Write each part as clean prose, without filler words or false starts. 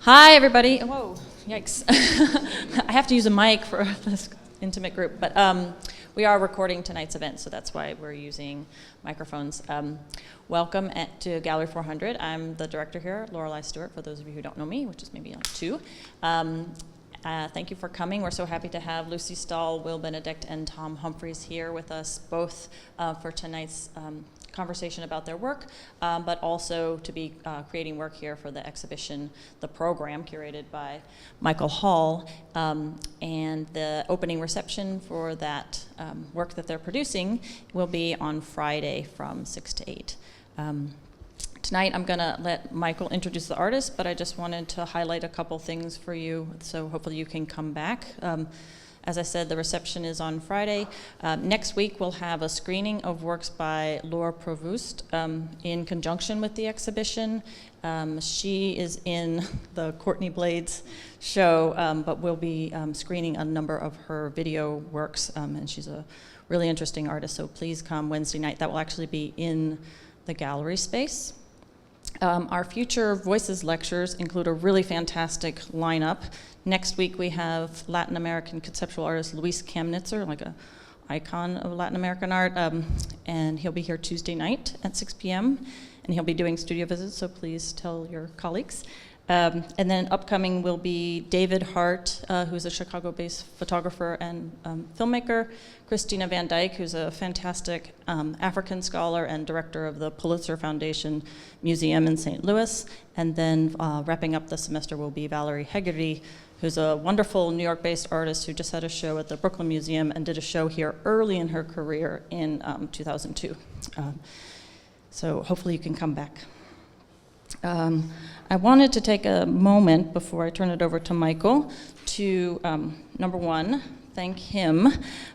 Hi, everybody. Whoa, yikes. I have to use a mic for this intimate group, but we are recording tonight's event, so that's why we're using microphones. Welcome to Gallery 400. I'm the director here, Lorelei Stewart, for those of you who don't know me, which is maybe like two. Thank you for coming. We're so happy to have Lucie Stahl, Will Benedict, and Tom Humphreys here with us, both for tonight's conversation about their work, but also to be creating work here for the exhibition, the program curated by Michael Hall, and the opening reception for that work that they're producing will be on Friday from 6 to 8. Tonight I'm going to let Michael introduce the artist, but I just wanted to highlight a couple things for you, so hopefully you can come back. As I said, the reception is on Friday. Next week we'll have a screening of works by Laura Provost in conjunction with the exhibition. She is in the Courtney Blades show, but we'll be screening a number of her video works, and she's a really interesting artist, so please come Wednesday night. That will actually be in the gallery space. Our future Voices lectures include a really fantastic lineup. Next week we have Latin American conceptual artist Luis Kamnitzer, like an icon of Latin American art, and he'll be here Tuesday night at 6 p.m. and he'll be doing studio visits, so please tell your colleagues. And then upcoming will be David Hart, who's a Chicago-based photographer and filmmaker, Christina Van Dyke, who's a fantastic African scholar and director of the Pulitzer Foundation Museum in St. Louis, and then wrapping up the semester will be Valerie Hegarty, who's a wonderful New York-based artist who just had a show at the Brooklyn Museum and did a show here early in her career in 2002. So hopefully you can come back. I wanted to take a moment before I turn it over to Michael to, number one, thank him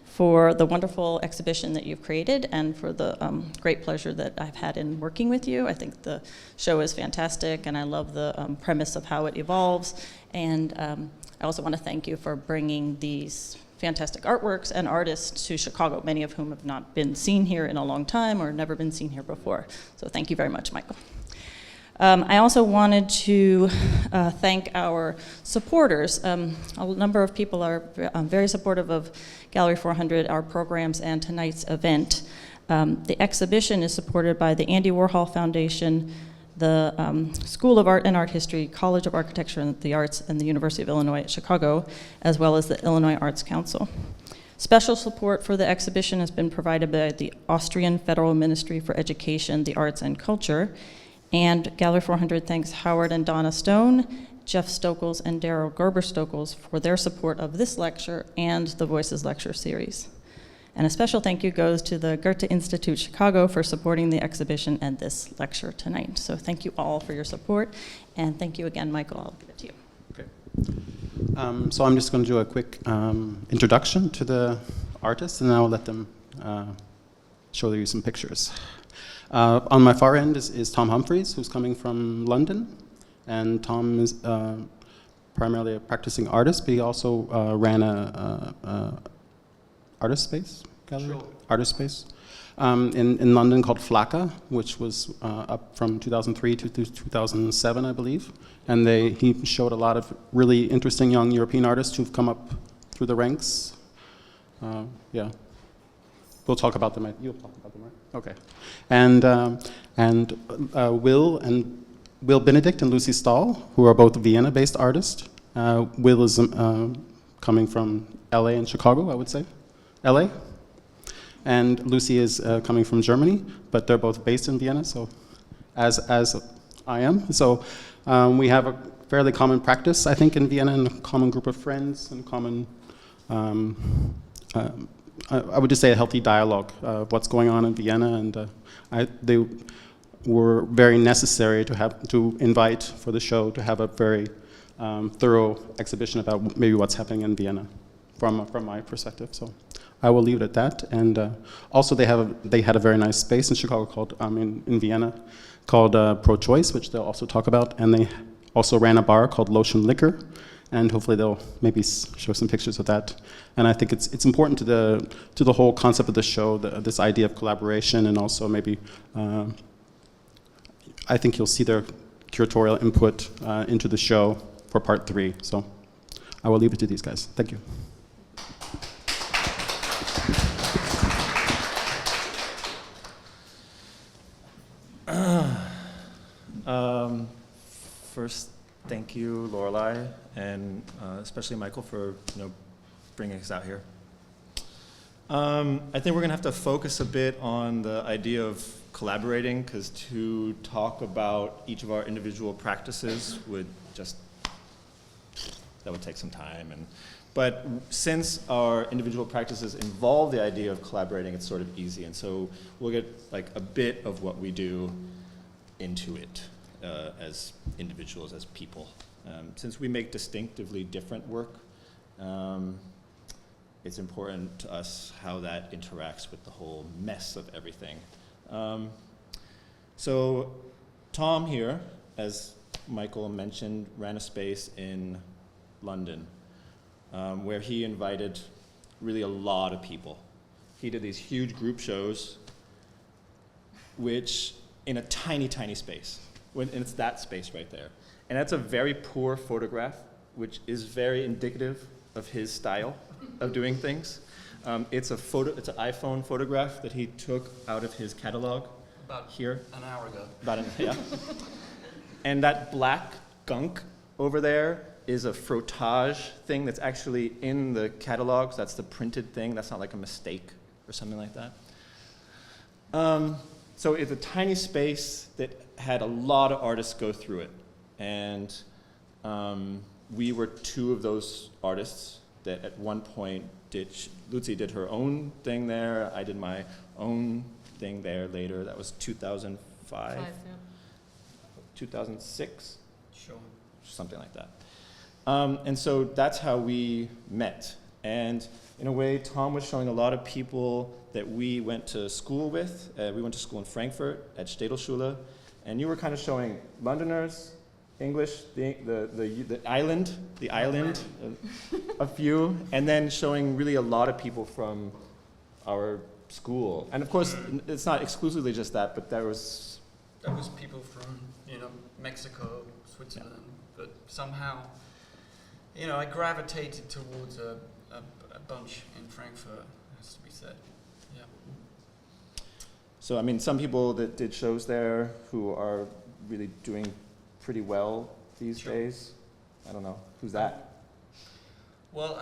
for the wonderful exhibition that you've created and for the great pleasure that I've had in working with you. I think the show is fantastic and I love the premise of how it evolves. And I also want to thank you for bringing these fantastic artworks and artists to Chicago, many of whom have not been seen here in a long time or never been seen here before. So thank you very much, Michael. I also wanted to thank our supporters. A number of people are very supportive of Gallery 400, our programs, and tonight's event. The exhibition is supported by the Andy Warhol Foundation, the School of Art and Art History, College of Architecture and the Arts, and the University of Illinois at Chicago, as well as the Illinois Arts Council. Special support for the exhibition has been provided by the Austrian Federal Ministry for Education, the Arts, and Culture. And Gallery 400 thanks Howard and Donna Stone, Jeff Stokels, and Daryl Gerber-Stokels for their support of this lecture and the Voices lecture series. And a special thank you goes to the Goethe Institute Chicago for supporting the exhibition and this lecture tonight. So thank you all for your support, and thank you again, Michael. I'll give it to you. Okay. So I'm just going to do a quick introduction to the artists, and then I'll let them show you some pictures. On my far end is Tom Humphreys, who's coming from London, and Tom is primarily a practicing artist, but he also ran a artist space gallery, sure. Artist space in London called Flacca, which was up from 2003 to 2007, I believe, and he showed a lot of really interesting young European artists who've come up through the ranks. Yeah. We'll talk about them. You'll talk about them, right? Okay. And Will Benedict and Lucie Stahl, who are both Vienna-based artists. Will is coming from LA and Chicago, I would say. LA. And Lucie is coming from Germany, but they're both based in Vienna, so as I am. So we have a fairly common practice, I think, in Vienna, and a common group of friends and common I would just say a healthy dialogue of what's going on in Vienna, and they were very necessary to invite for the show to have a very thorough exhibition about maybe what's happening in Vienna from my perspective. So I will leave it at that. And also they had a very nice space in Chicago called in Vienna called Pro-Choice, which they'll also talk about, and they also ran a bar called Lotion Liquor. And hopefully they'll maybe show some pictures of that. And I think it's important to the whole concept of the show, this idea of collaboration, and also maybe I think you'll see their curatorial input into the show for part 3. So I will leave it to these guys. Thank you. First, thank you, Lorelei, and especially Michael for bringing us out here. I think we're going to have to focus a bit on the idea of collaborating, because to talk about each of our individual practices that would take some time. But since our individual practices involve the idea of collaborating, it's sort of easy, and so we'll get like a bit of what we do into it as individuals, as people. Since we make distinctively different work, it's important to us how that interacts with the whole mess of everything. So Tom here, as Michael mentioned, ran a space in London where he invited really a lot of people. He did these huge group shows, which in a tiny, tiny space. And it's that space right there. And that's a very poor photograph, which is very indicative of his style of doing things. It's an iPhone photograph that he took out of his catalog here. An hour ago. Yeah. And that black gunk over there is a frottage thing that's actually in the catalogs. That's the printed thing. That's not like a mistake or something like that. So it's a tiny space that had a lot of artists go through it. And we were 2 of those artists that at one point Lucie did her own thing there. I did my own thing there later. That was 2005, 2006? Sure. Something like that. And so that's how we met. And in a way, Tom was showing a lot of people that we went to school with. We went to school in Frankfurt at Städelschule. And you were kind of showing Londoners, English, the island, a few, and then showing really a lot of people from our school. And of course, it's not exclusively just that, but there was people from, Mexico, Switzerland, but somehow, I gravitated towards a bunch in Frankfurt, has to be said. Yeah. So, some people that did shows there who are really doing pretty well these days. I don't know. Who's that? Well,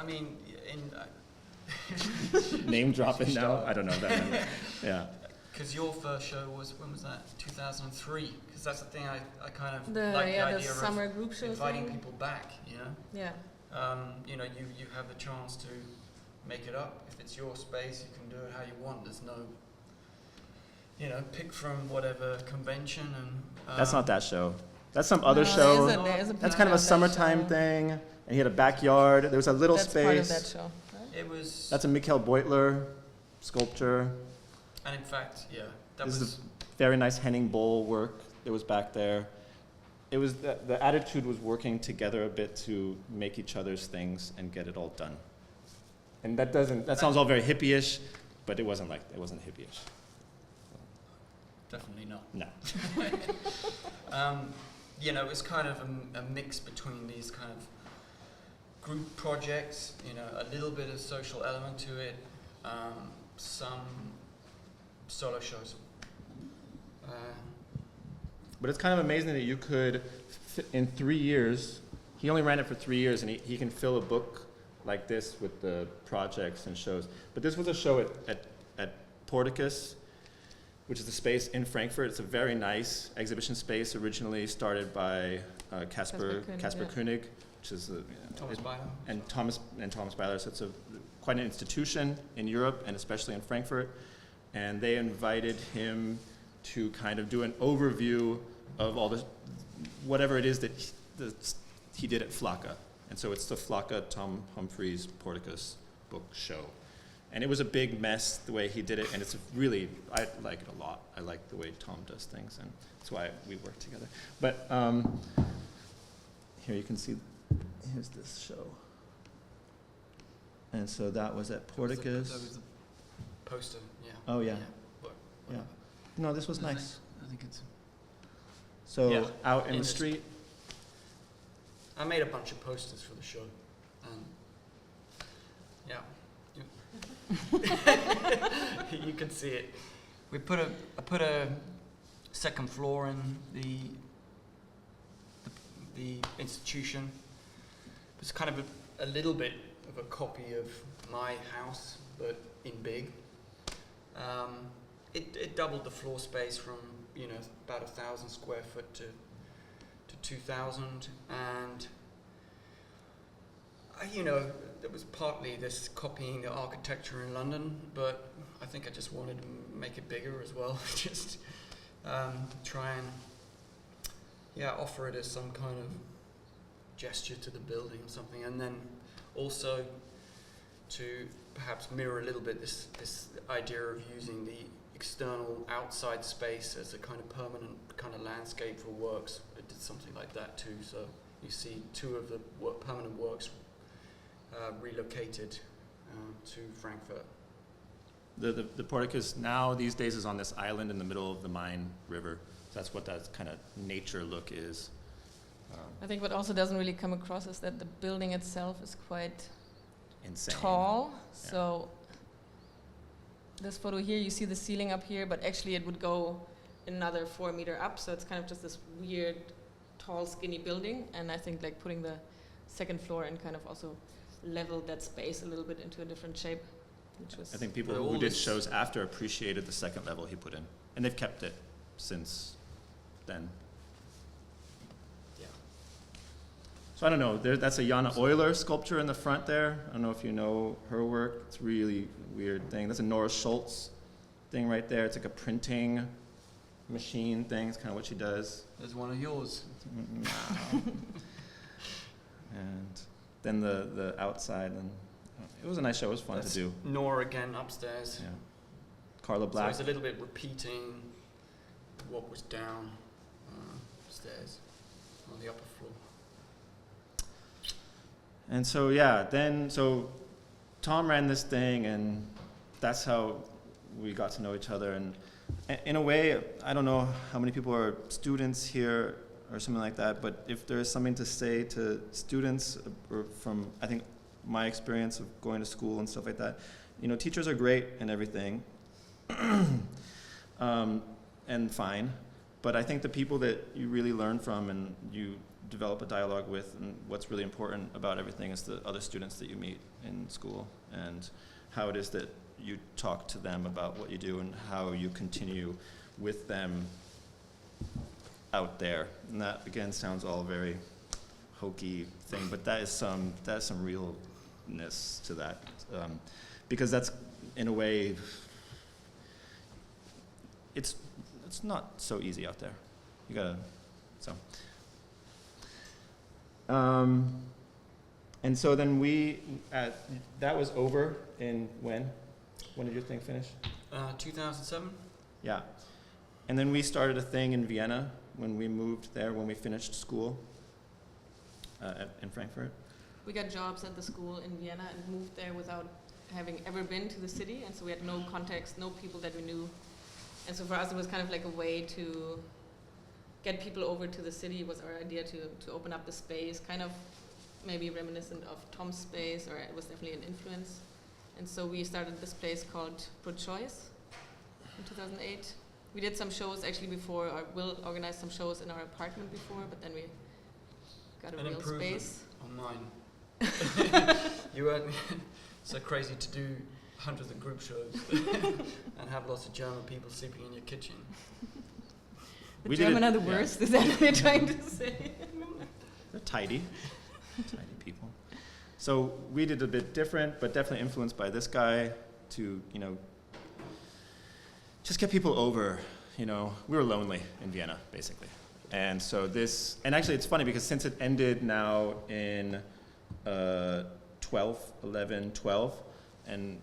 Name dropping now? I don't know that. Yeah. Because your first show was, when was that? 2003. Because that's the thing I kind of the like the idea summer of group show inviting thing. people back, Yeah. You have the chance to make it up. If it's your space, you can do it how you want. There's no, pick from whatever convention. And That's not that show. That's some other show. That's kind of a summertime thing. And he had a backyard. There was a little space. Part of that show. Right? It was. That's a Mikhail Beutler sculpture. And in fact, This is a very nice Henning Boll work that was back there. It was the attitude was working together a bit to make each other's things and get it all done. And that sounds all very hippie-ish, but it wasn't hippie-ish. Definitely not. No. It's kind of a mix between these kind of group projects, a little bit of social element to it, some solo shows. But it's kind of amazing that you could, in 3 years, he only ran it for 3 years, and he can fill a book like this with the projects and shows. But this was a show at Porticus, which is a space in Frankfurt. It's a very nice exhibition space, originally started by Casper Koenig, which is Thomas Byler. and Thomas Byler. So it's quite an institution in Europe and especially in Frankfurt. And they invited him to kind of do an overview of all the whatever it is that he did at Flacca. And so it's the Flacca Tom Humphreys Porticus book show. And it was a big mess the way he did it, and it's really, I like it a lot. I like the way Tom does things, and that's why we work together. But here you can see, here's this show. And so that was at Porticus. That was the poster, yeah. Oh, yeah. Yeah. No, this was nice. I think it's... So Yeah. out in the street. I made a bunch of posters for the show, and yeah, you can see it. I put a second floor in the institution. It's kind of a little bit of a copy of my house, but in big. It doubled the floor space from about 1,000 square foot to 2,000, and there was partly this copying the architecture in London, but I think I just wanted to make it bigger as well. Just try and offer it as some kind of gesture to the building or something, and then also to perhaps mirror a little bit this idea of using the external outside space as a kind of permanent kind of landscape for works. I did something like that too, so you see two of the permanent works relocated to Frankfurt. The Porticus now these days is on this island in the middle of the Main River. So that's what that kind of nature look is. I think what also doesn't really come across is that the building itself is quite Insane. tall. Yeah. So this photo here, you see the ceiling up here, but actually it would go another 4 meter up. So it's kind of just this weird, tall, skinny building. And I think like putting the second floor and kind of also leveled that space a little bit into a different shape, which was. I think people who did shows after appreciated the second level he put in, and they've kept it since then. Yeah. So I don't know. That's a Jana Euler sculpture in the front there. I don't know if you know her work. It's a really weird thing. That's a Nora Schultz thing right there. It's like a printing machine thing. It's kind of what she does. There's one of yours. And then the outside, and it was a nice show. It was fun to do. Nora again upstairs. Yeah. Carla Black. So it's a little bit repeating what was down stairs on the upper floor. And so so Tom ran this thing, and that's how we got to know each other. And in a way, I don't know how many people are students here or something like that, but if there's something to say to students or from, I think, my experience of going to school and stuff like that, teachers are great and everything, and fine, but I think the people that you really learn from and you develop a dialogue with, and what's really important about everything is the other students that you meet in school, and how it is that you talk to them about what you do and how you continue with them out there. And that again sounds all very hokey thing, but that is some realness to that, because that's in a way it's not so easy out there. You gotta and so then that was over in when did your thing finish? 2007. Yeah. And then we started a thing in Vienna when we moved there, when we finished school in Frankfurt. We got jobs at the school in Vienna and moved there without having ever been to the city, and so we had no context, no people that we knew. And so for us it was kind of like a way to get people over to the city. Was our idea to open up the space, kind of maybe reminiscent of Tom's space, or it was definitely an influence. And so we started this place called Pro-Choice in 2008. We did some shows actually before, or Will organized some shows in our apartment before, but then we got a real space. On mine. You weren't so crazy to do hundreds of group shows and have lots of German people sleeping in your kitchen. The German are the worst, is that what you're trying to say? They're tidy people. So we did a bit different, but definitely influenced by this guy to, just get people over. We were lonely in Vienna, basically. And so and actually it's funny because since it ended now in 12, and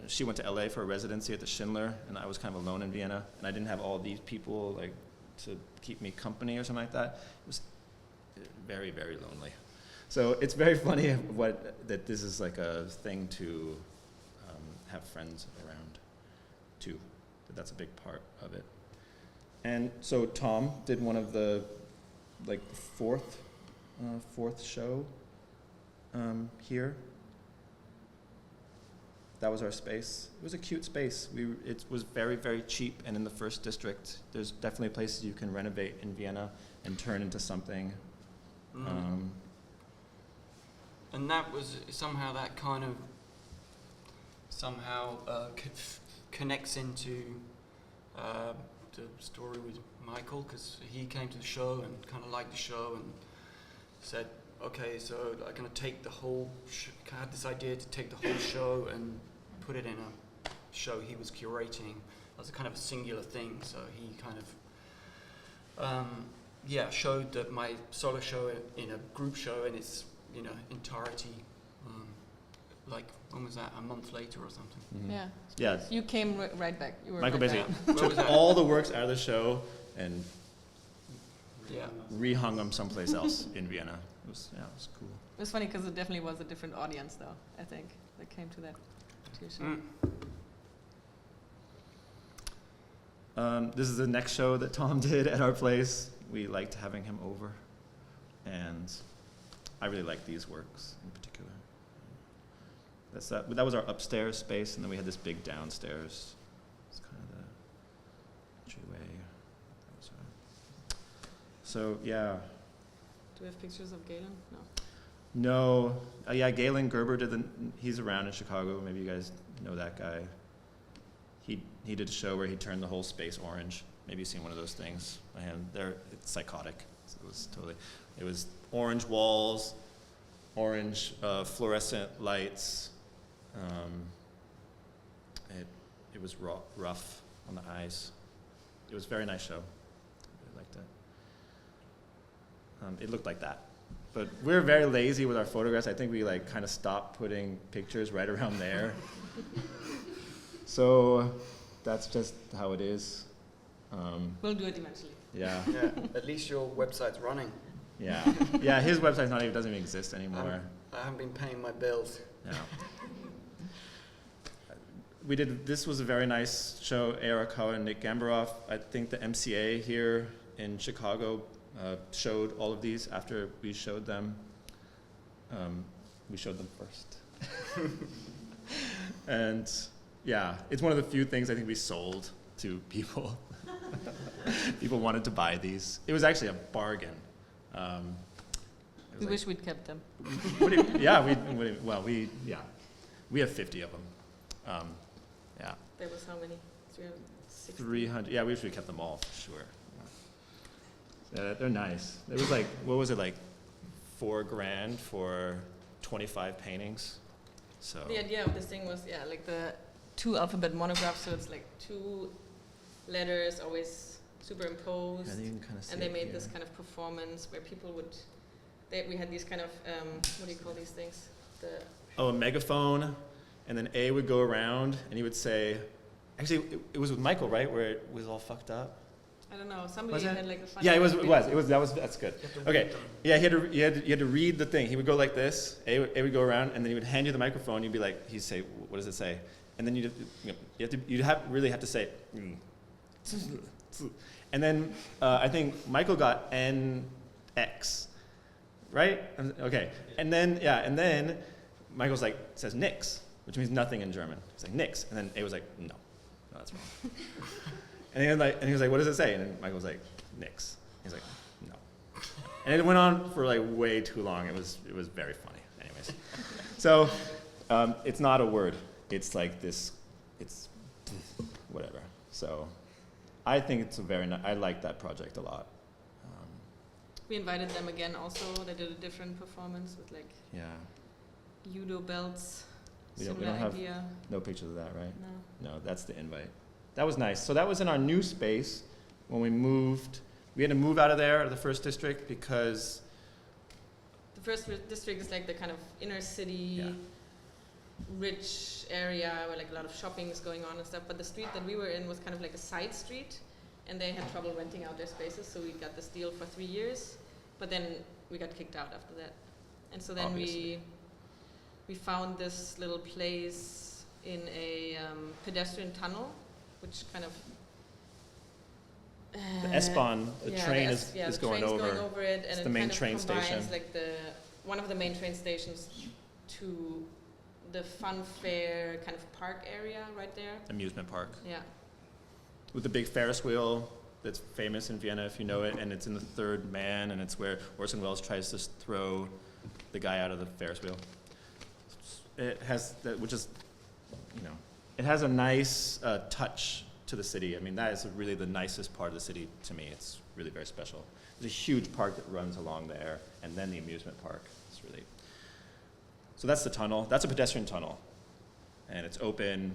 she went to LA for a residency at the Schindler, and I was kind of alone in Vienna, and I didn't have all these people to keep me company or something like that. It was very, very lonely. So it's very funny that this is like a thing to have friends around too. That's a big part of it. And so Tom did one of the fourth fourth show here. That was our space. It was a cute space. It was very, very cheap, and in the first district, there's definitely places you can renovate in Vienna and turn into something. And that was somehow that kind of connects into the story with Michael, because he came to the show and kind of liked the show and said, okay, so I'm going to take the whole, I had this idea to take the whole show and put it in a show he was curating as a kind of a singular thing. So he kind of, showed that my solo show in a group show in its, entirety, like, when was that, a month later or something? Mm-hmm. Yeah. Yeah. You came right back. You were Michael right basically back. took all the works out of the show and Yeah. rehung them someplace else in Vienna. It was cool. It was funny because it definitely was a different audience, though, I think, that came to that show. This is the next show that Tom did at our place. We liked having him over, and I really like these works in particular. That was our upstairs space, and then we had this big downstairs. It's kind of the entryway. So yeah. Do we have pictures of Galen? No. No. Yeah, Galen Gerber he's around in Chicago. Maybe you guys know that guy. He did a show where he turned the whole space orange. Maybe you've seen one of those things. It's psychotic. So it was orange walls, orange fluorescent lights. It was rough on the eyes. It was a very nice show. I really liked it. It looked like that. But we're very lazy with our photographs. I think we kind of stopped putting pictures right around there. So that's just how it is. We'll do it eventually. Yeah. Yeah. At least your website's running. Yeah. Yeah. His website's doesn't even exist anymore. I haven't been paying my bills. No. This was a very nice show. Erika and Nick Gambaroff. I think the MCA here in Chicago showed all of these after we showed them. We showed them first. And yeah, it's one of the few things I think we sold to people. People wanted to buy these. It was actually a bargain. We wish we'd kept them. We have 50 of them. Yeah. There was how many? 360? 300. Yeah, we wish we kept them all for sure. They're nice. It was what was it, $4,000 for 25 paintings? So. The idea of this thing was, the 2 alphabet monographs, so it's 2 letters always superimposed. Yeah, you can kind of see and they it made here. this kind of performance where people we had these kind of, what do you call these things? A megaphone, and then A would go around, and he would say, actually, it was with Michael, right, where it was all fucked up? I don't know, somebody had a funny... Yeah, that's good. Okay, yeah, he had to read the thing. He would go like this, A would go around, and then he would hand you the microphone, you'd be like, he'd say, what does it say? And then you'd really have to say, and then I think Michael got NX, right? Okay, and then Michael's says nix, which means nothing in German. He's like nix, and then A was like, no, that's wrong. and he was like, what does it say? And then Michael was like, nix. He's like, no. And it went on for way too long. It was very funny. Anyways, so it's not a word. It's this. It's whatever. So I think it's I like that project a lot. We invited them again also. They did a different performance with judo belts. We Similar don't have idea. no pictures of that, right? No. No, that's the invite. That was nice. So that was in our new space when we moved. We had to move out of there, out of the first district, because the first district is the kind of inner city, rich area where a lot of shopping is going on and stuff. But the street that we were in was kind of a side street, and they had trouble renting out their spaces. So we got this deal for 3 years, but then we got kicked out after that. And so then we found this little place in a pedestrian tunnel, which kind of The S-Bahn, the train is the going train's over. going over it, and It's it the main kind of train combines station. like one of the main train stations to the fun fair kind of park area right there. Amusement park. Yeah. With the big Ferris wheel that's famous in Vienna, if you know it, and it's in the third man, and it's where Orson Welles tries to throw the guy out of the Ferris wheel. It has that, which is, it has a nice touch to the city. I mean, that is really the nicest part of the city to me. It's really very special. There's a huge park that runs along there, and then the amusement park. It's really. So that's the tunnel. That's a pedestrian tunnel, and it's open.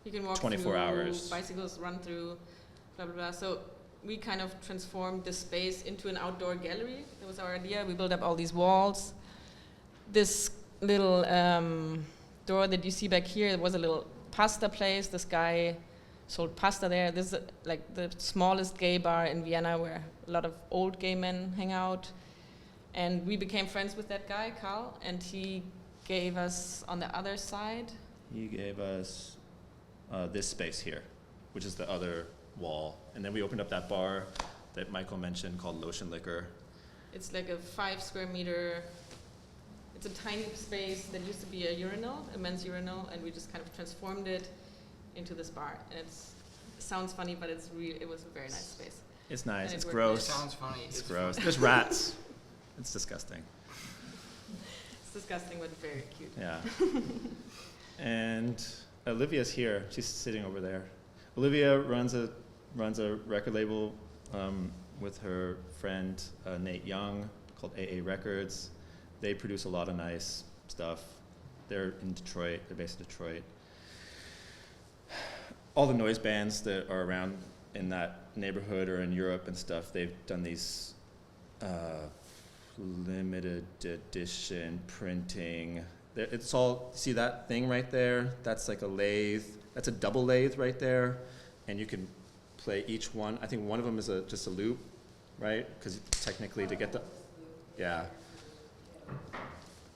You can walk 24 through, hours. bicycles run through, blah, blah, blah. So we kind of transformed this space into an outdoor gallery. That was our idea. We built up all these walls. This little door that you see back here was a little pasta place. This guy sold pasta there. This is like the smallest gay bar in Vienna where a lot of old gay men hang out. And we became friends with that guy, Karl, and he gave us on the other side. He gave us this space here, which is the other wall. And then we opened up that bar that Michael mentioned called Lotion Liquor. It's like a 5 square meter, it's a tiny space that used to be a urinal, a men's urinal, and we just kind of transformed it into this bar. And it sounds funny, but it was a very nice space. It's nice, And it's it gross. It sounds funny. It's gross. There's rats. It's disgusting. It's disgusting, but very cute. Yeah. And Olivia's here. She's sitting over there. Olivia runs a record label with her friend Nate Young called AA Records. They produce a lot of nice stuff. They're in Detroit. They're based in Detroit. All the noise bands that are around in that neighborhood or in Europe and stuff, they've done these limited edition printing. It's all, see that thing right there? That's like a lathe. That's a double lathe right there. And you can play each one. I think one of them is just a loop, right? Because technically to get the, yeah.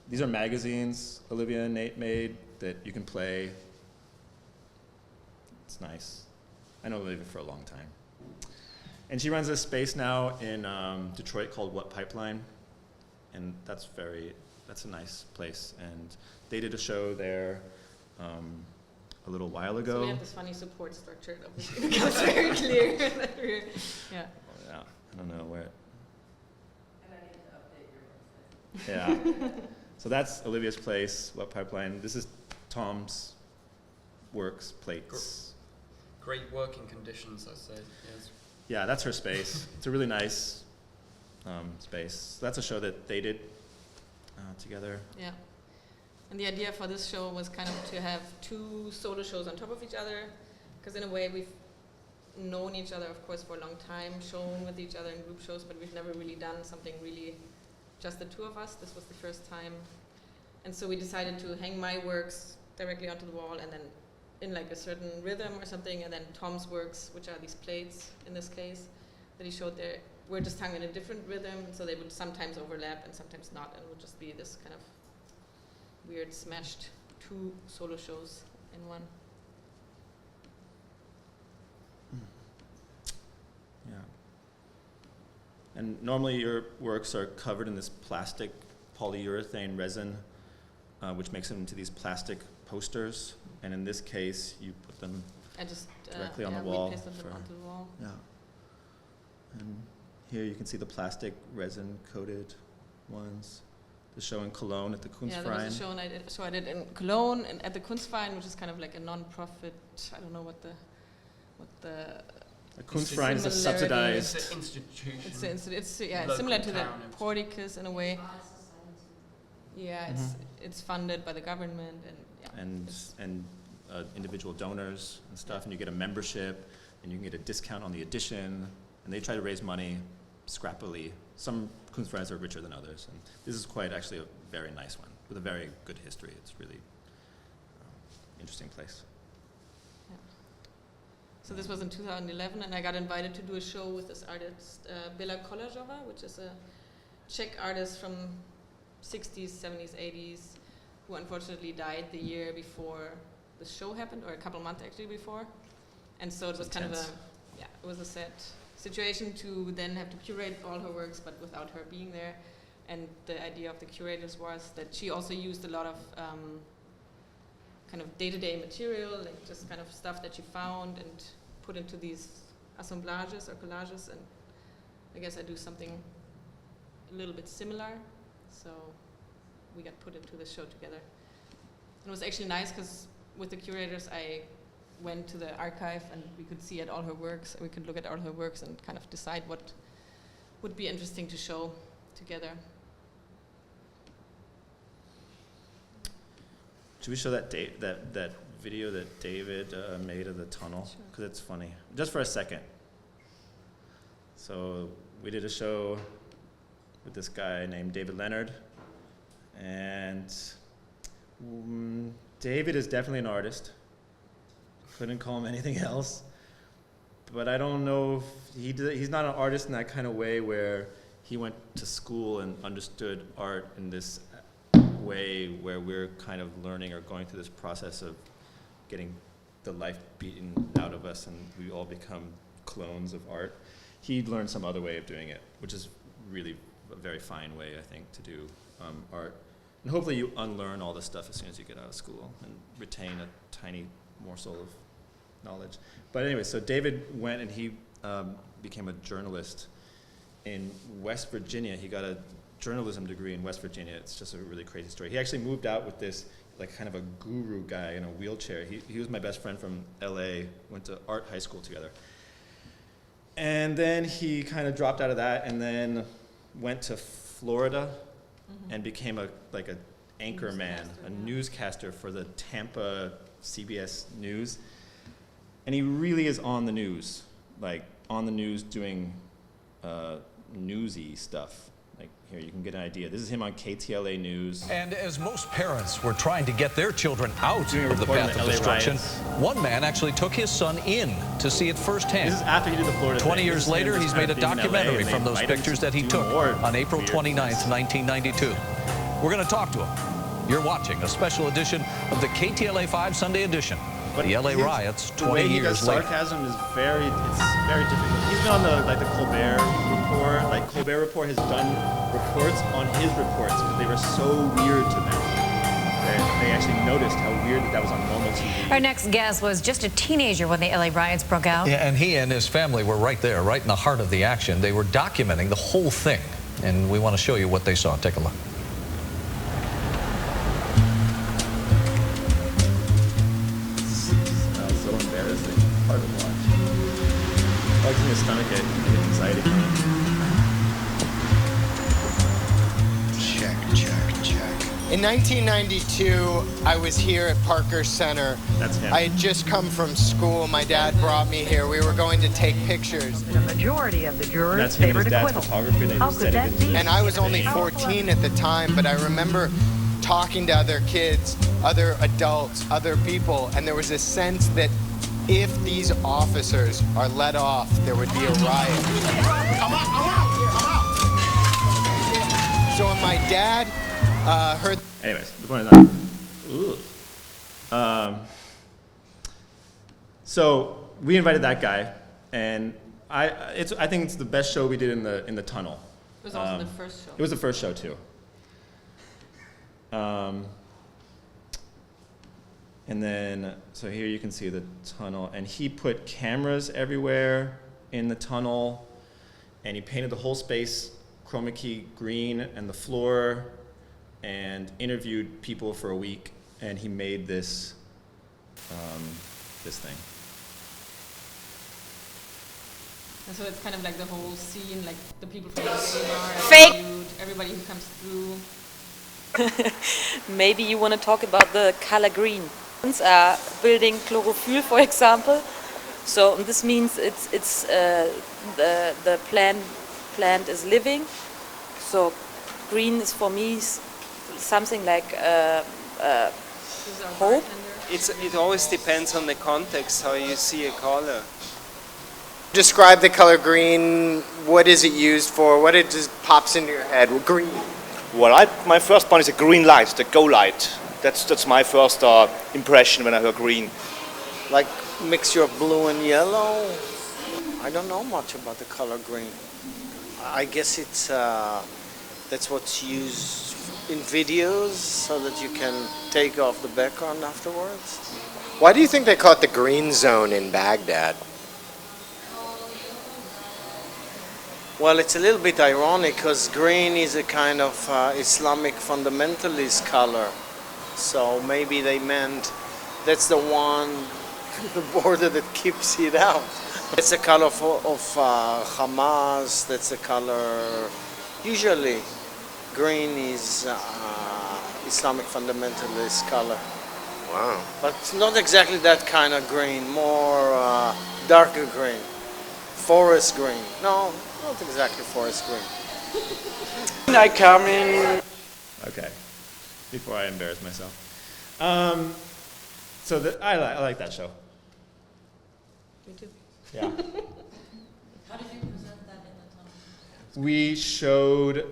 These are magazines Olivia and Nate made that you can play. It's nice. I know Olivia for a long time. And she runs a space now in Detroit called What Pipeline. And that's a nice place. And they did a show there a little while ago. So we have this funny support structure that becomes very clear. That yeah. Oh, yeah, I don't know where. And I need to update your website. Yeah. So that's Olivia's place, What Pipeline. This is Tom's works, plates. Great working conditions, I say. Yes. Yeah, that's her space. It's a really nice space. So that's a show that they did together. Yeah. And the idea for this show was kind of to have 2 solo shows on top of each other, because in a way we've known each other, of course, for a long time, shown with each other in group shows, but we've never really done something really just the 2 of us. This was the first time. And so we decided to hang my works directly onto the wall and then in like a certain rhythm or something, and then Tom's works, which are these plates in this case that he showed there, were just hung in a different rhythm, and so they would sometimes overlap and sometimes not, and it would just be this kind of weird smashed 2 solo shows in one. Yeah. And normally your works are covered in this plastic polyurethane resin, which makes them into these plastic posters. And in this case, you put them I just directly on the wall. we pasted them onto the wall. Yeah. And here you can see the plastic resin coated ones. The show in Cologne at the Kunstverein. Yeah, there was a show I did in Cologne and at the Kunstverein, which is kind of like a non-profit. I don't know what the The Kunstverein is a subsidized. It's an institution. it's similar to the town Porticus in a way. Art society. Yeah, it's funded by the government and yeah. And individual donors and stuff, and you get a membership, and you can get a discount on the edition, and they try to raise money scrappily. Some Kunstvereins are richer than others, and this is quite actually a very nice one with a very good history. It's really interesting place. Yeah. So this was in 2011, and I got invited to do a show with this artist, Bela Kolajova, which is a Czech artist from 60s, 70s, 80s, who unfortunately died the year before the show happened, or a couple months actually before. And so it was kind of a, yeah, it was a sad situation to then have to curate all her works, but without her being there. And the idea of the curators was that she also used a lot of kind of day-to-day material, like just kind of stuff that she found and put into these assemblages or collages. And I guess I do something a little bit similar. So we got put into the show together. And it was actually nice because with the curators, I went to the archive and we could see at all her works. We could look at all her works and kind of decide what would be interesting to show together. Should we show that that video that David made of the tunnel? Because it's funny. Just for a second. So we did a show with this guy named David Leonard. And David is definitely an artist. Couldn't call him anything else. But I don't know if he's not an artist in that kind of way where he went to school and understood art in this way where we're kind of learning or going through this process of getting the life beaten out of us and we all become clones of art. He learned some other way of doing it, which is really a very fine way, I think, to do art. And hopefully you unlearn all this stuff as soon as you get out of school and retain a tiny morsel of knowledge. But anyway, so David went and he became a journalist in West Virginia. He got a journalism degree in West Virginia. It's just a really crazy story. He actually moved out with this like kind of a guru guy in a wheelchair. He was my best friend from LA, went to art high school together. And then he kind of dropped out of that and then went to Florida and became a anchor man, a newscaster for the Tampa CBS News. And he really is on the news, like on the news doing newsy stuff. Like here, you can get an idea. This is him on KTLA News. And as most parents were trying to get their children out of the path of destruction, one man actually took his son in to see it firsthand. This is after he did the Florida 20 thing. years later, he's made a documentary from those pictures that he took on April 29th, 1992. We're going to talk to him. You're watching a special edition of the KTLA 5 Sunday edition. But the LA riots 20 the way he years does later. sarcasm is very difficult. He's been on the Colbert Report. Like Colbert Report has done reports on his reports because they were so weird to them. They actually noticed how weird that was on normal TV. Our next guest was just a teenager when the LA riots broke out. Yeah, and he and his family were right there, right in the heart of the action. They were documenting the whole thing, and we want to show you what they saw. Take a look. Hard to watch. Bugs in his stomach, I get anxiety from it. In 1992, I was here at Parker Center. That's him. I had just come from school. My dad brought me here. We were going to take pictures. The majority of the jurors That's him and his favored dad's acquittal. photography. They How just could said that be? And I was only 14 at the time, but I remember talking to other kids, other adults, other people, and there was a sense that if these officers are let off, there would be a riot. So when my dad heard... Anyways, the point is not. So we invited that guy, and I think it's the best show we did in the tunnel. It was also the first show. It was the first show too. And then, so here you can see the tunnel, and he put cameras everywhere in the tunnel, and he painted the whole space chroma key green and the floor, and interviewed people for a week, and he made this this thing. And so it's kind of like the whole scene, like the people from the bar, Fake. everybody who comes through. Maybe you want to talk about the color green. Building chlorophyll, for example. So this means it's the plant is living. So green is for me something like hope. It always depends on the context how you see a color. Describe the color green. What is it used for? What it just pops into your head? Well, green. Well, my first point is a green light, the go light. That's my first impression when I heard green. Like mixture of blue and yellow? I don't know much about the color green. I guess it's that's what's used in videos so that you can take off the background afterwards. Why do you think they call it the green zone in Baghdad? Well, it's a little bit ironic because green is a kind of Islamic fundamentalist color. So maybe they meant that's the one, the border that keeps it out. It's the color of Hamas, that's the color, usually green is Islamic fundamentalist color. Wow. But not exactly that kind of green, more darker green. Forest green. No, not exactly forest green. I come in. Okay, before I embarrass myself. So I like that show. Me too. Yeah. How did you present that in the talk? We showed.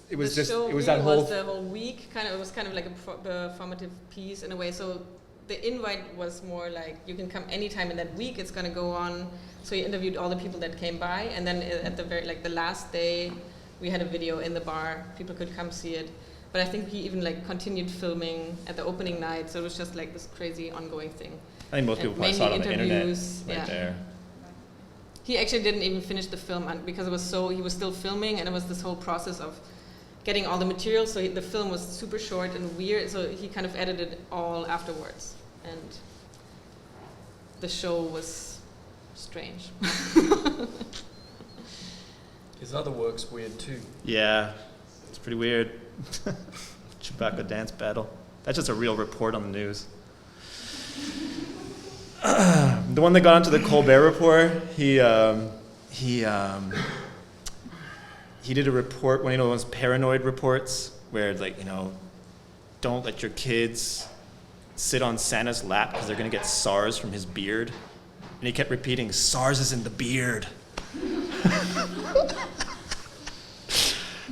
It was The just. show It was really that whole. was the whole week. It was kind of like a performative piece in a way. So the invite was more like you can come anytime in that week. It's going to go on. So he interviewed all the people that came by, and then at the the last day, we had a video in the bar. People could come see it. But I think he even continued filming at the opening night. So it was just like this crazy ongoing thing. I think most people probably saw it on the internet right there. He actually didn't even finish the film because it was he was still filming, and it was this whole process of getting all the material. So the film was super short and weird. So he kind of edited it all afterwards, and the show was strange. His other work's weird too. Yeah, it's pretty weird. Chewbacca dance battle. That's just a real report on the news. The one that got onto the Colbert Report, he did a report, one of those paranoid reports, where don't let your kids sit on Santa's lap because they're going to get SARS from his beard. And he kept repeating, SARS is in the beard.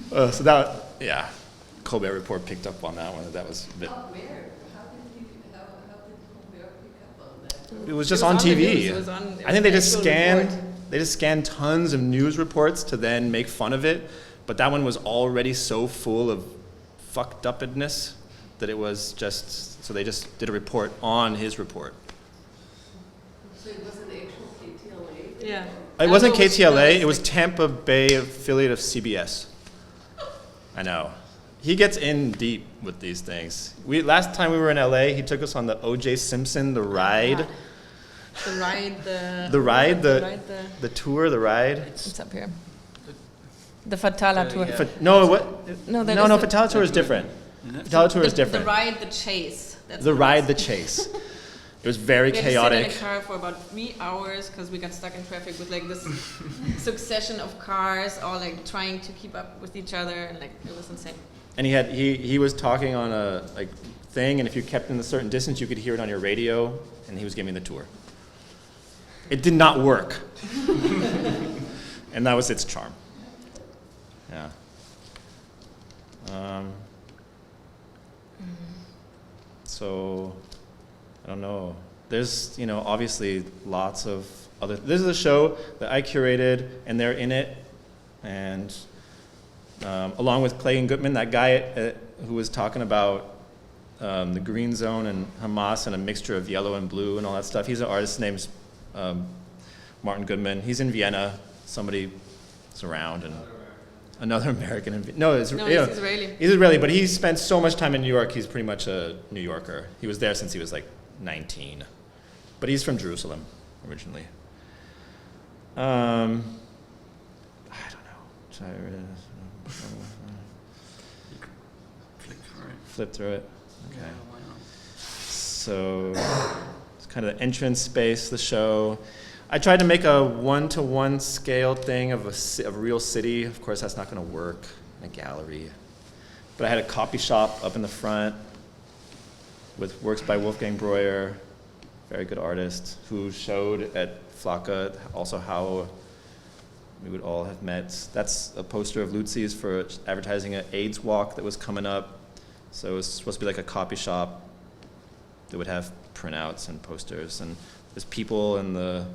So that, yeah, Colbert Report picked up on that one. That was a bit. How did Colbert pick up on that? It was just on TV. I think they just scanned tons of news reports to then make fun of it. But that one was already so full of fucked upness that it was just, so they just did a report on his report. So it was an actual KTLA? Yeah. It wasn't KTLA, it was Tampa Bay affiliate of CBS. I know. He gets in deep with these things. Last time we were in LA, he took us on the O.J. Simpson, the ride. The ride, the tour, the ride. It's up here. The Fatala tour. Yeah. No, Fatala tour is different. Fatala tour is different. The ride, the chase. That's The ride, the chase. It was very chaotic. We had to sit in a car for about 3 hours because we got stuck in traffic with this succession of cars, all trying to keep up with each other, and it was insane. And he was talking on a thing, and if you kept in a certain distance, you could hear it on your radio, and he was giving the tour. It did not work, and that was its charm. Yeah. So, I don't know. There's, obviously lots of other. This is a show that I curated, and they're in it, and along with Clayton Goodman, that guy who was talking about the green zone and Hamas and a mixture of yellow and blue and all that stuff. He's an artist named Martin Goodman. He's in Vienna. Somebody's around, and another American. He's Israeli. He's Israeli, but he spent so much time in New York. He's pretty much a New Yorker. He was there since he was 19, but he's from Jerusalem originally. I don't know. Flip through it. Okay. So it's kind of the entrance space, the show. I tried to make a 1-to-1 scale thing of a real city. Of course, that's not going to work in a gallery. But I had a copy shop up in the front with works by Wolfgang Breuer, very good artist, who showed at Flacca also how we would all have met. That's a poster of Lucie's for advertising an AIDS walk that was coming up. So it was supposed to be like a copy shop that would have printouts and posters. And there's people in the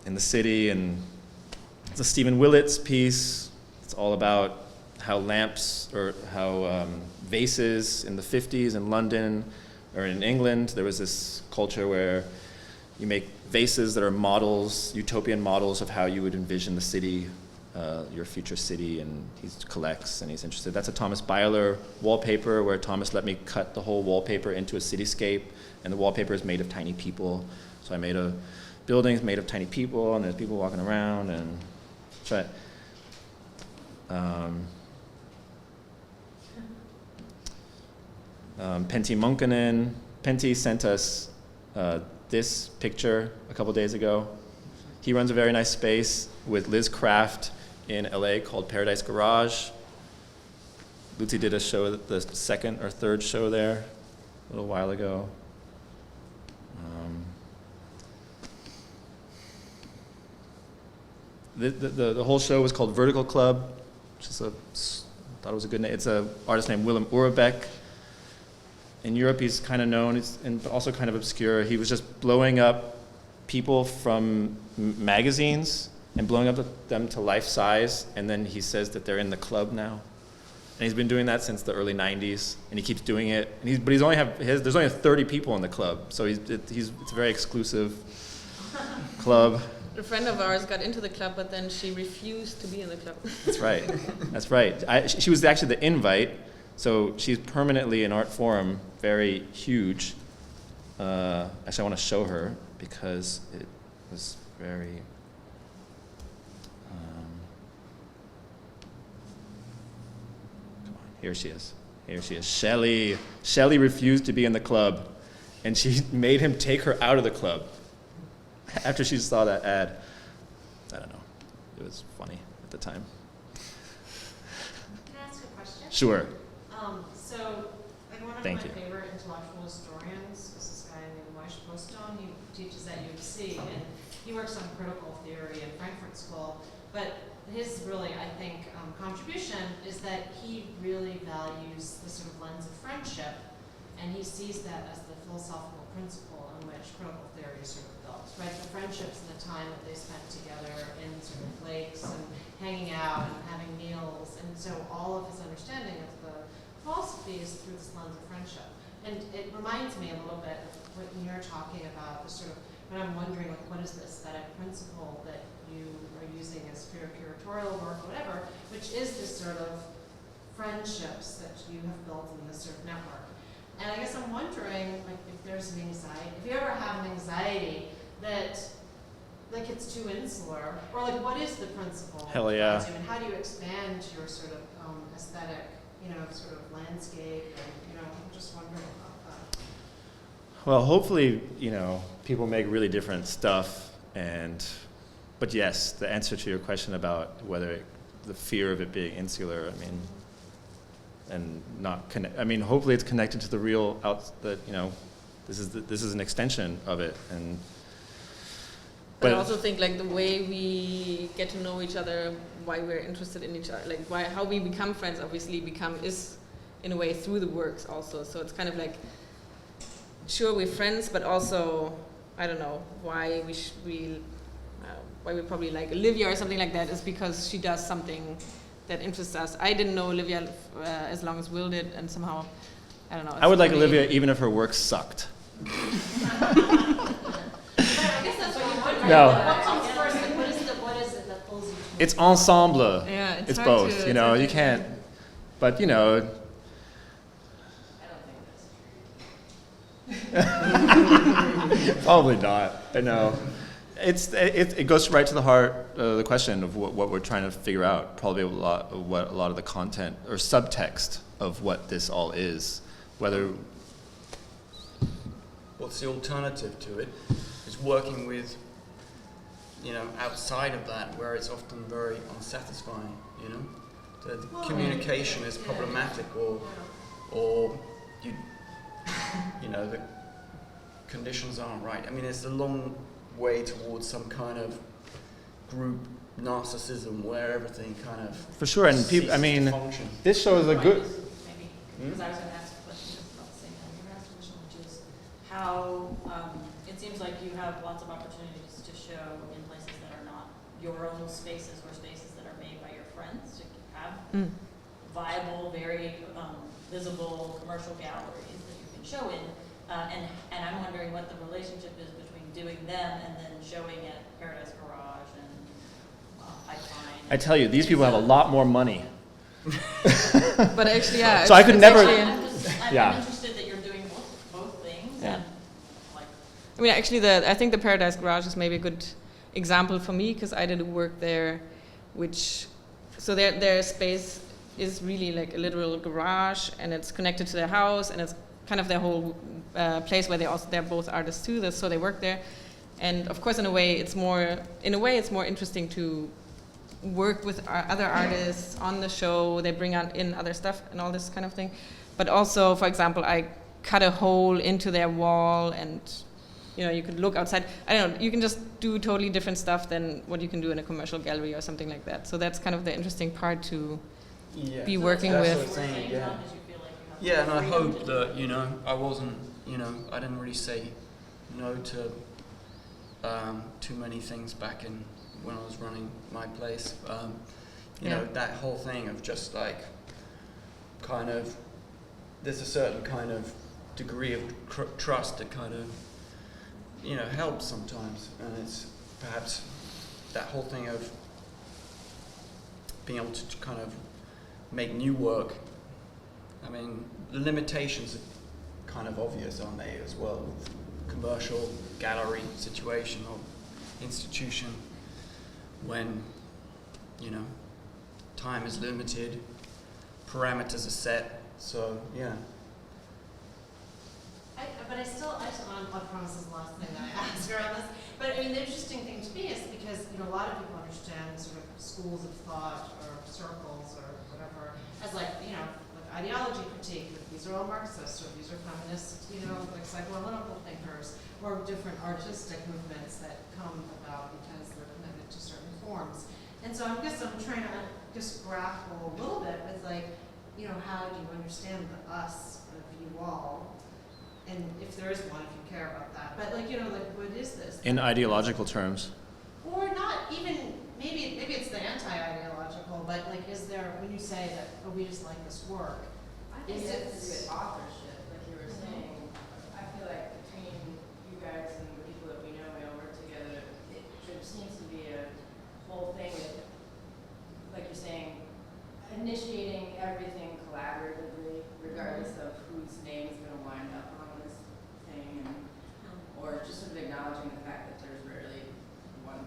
in the city, and it's a Stephen Willett's piece. It's all about how lamps, or how vases in the 50s in London or in England, there was this culture where you make vases that are models, utopian models of how you would envision the city, your future city, and he collects and he's interested. That's a Thomas Byler wallpaper where Thomas let me cut the whole wallpaper into a cityscape, and the wallpaper is made of tiny people. So I made a building made of tiny people, and there's people walking around, and try. Pentti Munkanen. Pentti sent us this picture a couple days ago. He runs a very nice space with Liz Craft in LA called Paradise Garage. Lucie did a show, the second or third show there a little while ago. The whole show was called Vertical Club, which is thought it was a good name. It's an artist named Willem Urebeck. In Europe, he's kind of known, but also kind of obscure. He was just blowing up people from magazines and blowing up them to life size, and then he says that they're in the club now. And he's been doing that since the early 90s, and he keeps doing it. And there's only 30 people in the club, so it's a very exclusive club. A friend of ours got into the club, but then she refused to be in the club. That's right. That's right. She was actually the invite, so she's permanently in Art Forum, very huge. Actually, I want to show her because it was very. Come on, here she is. Here she is. Shelley. Shelley refused to be in the club, and she made him take her out of the club. After she saw that ad. I don't know. It was funny at the time. Can I ask a question? Sure. So, like one of Thank my you. favorite intellectual historians is this guy named Weiss Postone. He teaches at UC, and he works on critical theory at Frankfurt School. But his really, I think, contribution is that he really values the sort of lens of friendship, and he sees that as the philosophical principle on which critical theory is sort of built, right? The friendships and the time that they spent together in sort of lakes and hanging out and having meals, and so all of his understanding of the philosophy is through this lens of friendship. And it reminds me a little bit of what you're talking about, the sort of, when I'm wondering, like, what is the aesthetic principle that you are using as for your curatorial work, whatever, which is this sort of friendships that you have built in this sort of network. And I guess I'm wondering, like, if there's an anxiety, if you ever have an anxiety that, like, it's too insular, or like, what is the principle? Hell yeah. And how do you expand your sort of aesthetic, sort of landscape, and, I'm just wondering about that. Well, hopefully, people make really different stuff, but yes, the answer to your question about whether the fear of it being insular, and not connect. Hopefully it's connected to the real this is an extension of it, and. But I also think like the way we get to know each other, why we're interested in each other, like how we become friends, obviously is in a way through the works also. So it's kind of like, sure we're friends, but also I don't know why why we probably like Olivia or something like that is because she does something that interests us. I didn't know Olivia as long as Will did, and somehow, I don't know. I would like Olivia even if her work sucked. No. What comes first? Like, what is it that pulls you? It's ensemble. Yeah, it's hard both. to- You can't. But I don't think that's true. Probably not. I know. It goes right to the heart of the question of what we're trying to figure out. Probably a lot of the content or subtext of what this all is. Whether. What's the alternative to it? Is working with, outside of that, where it's often very unsatisfying. The communication is problematic, or the conditions aren't right. It's a long way towards some kind of group narcissism where everything kind of For sure, and people. function. This shows a good. Maybe, because I was going to ask a question just about the same thing you asked, which is how it seems like you have lots of opportunities to show in places your own spaces or spaces that are made by your friends to have viable, very visible commercial galleries that you can show in. And I'm wondering what the relationship is between doing them and then showing at Paradise Garage and Pipeline. I tell you, these people have a lot more money. But actually, yeah. So I could never. I'm interested that you're doing both things. Yeah. And, like, I mean, actually, I think the Paradise Garage is maybe a good example for me because I did work there, so their space is really like a literal garage, and it's connected to their house, and it's kind of their whole place where they're both artists too. So they work there, and of course, in a way, it's more interesting to work with other artists on the show. They bring in other stuff and all this kind of thing. But also, for example, I cut a hole into their wall, and you could look outside. I don't know, you can just do totally different stuff than what you can do in a commercial gallery or something like that. So that's kind of the interesting part to be working with. Yeah, and I hope that, I wasn't, I didn't really say no to too many things back in when I was running my place. That whole thing of just like kind of, there's a certain kind of degree of trust that kind of, helps sometimes. And it's perhaps that whole thing of being able to kind of make new work. I mean, the limitations are kind of obvious, aren't they, as well, with commercial gallery situation or institution, when, time is limited, parameters are set, so, yeah. But I promise this is the last thing that I ask around this. But I mean, the interesting thing to me is because a lot of people understand sort of schools of thought or circles or whatever as like ideology critique. These are all Marxists or these are feminists, like psychoanalytical thinkers or different artistic movements that come about because they're committed to certain forms. And so I guess I'm trying to just grapple a little bit with how do you understand the us of you all? And if there is one, if you care about that. But what is this? In ideological terms. Or not even, maybe it's the anti-ideological, but is there, when you say that, we just like this work, I think it has to do with authorship, like you were saying. I feel like between you guys and the people that we know work together, there seems to be a whole thing with, like you're saying, initiating everything collaboratively, regardless of whose name is going to wind up on this thing, or just sort of acknowledging the fact that there's rarely one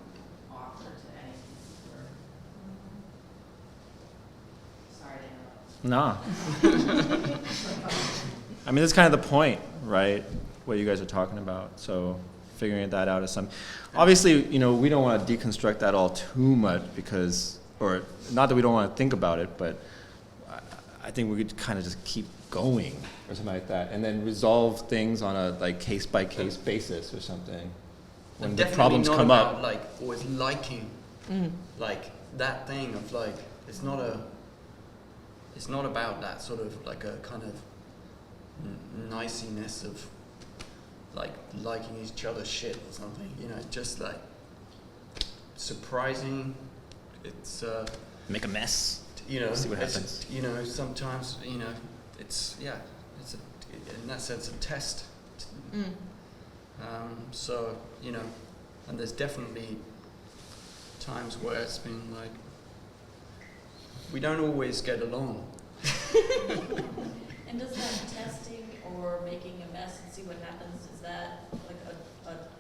author to any piece of work. Sorry to interrupt. No. I mean, that's kind of the point, right? What you guys are talking about. So figuring that out is some. Obviously, we don't want to deconstruct that all too much or not that we don't want to think about it, but I think we could kind of just keep going or something like that, and then resolve things on a case by case basis or something when the problems come up. Always liking, that thing of it's not about that sort of a kind of niceness of liking each other's shit or something. Just surprising. It's make a mess. See what happens. Sometimes it's in that sense a test. So and there's definitely times where it's been we don't always get along. And does that testing or making a mess and see what happens, is that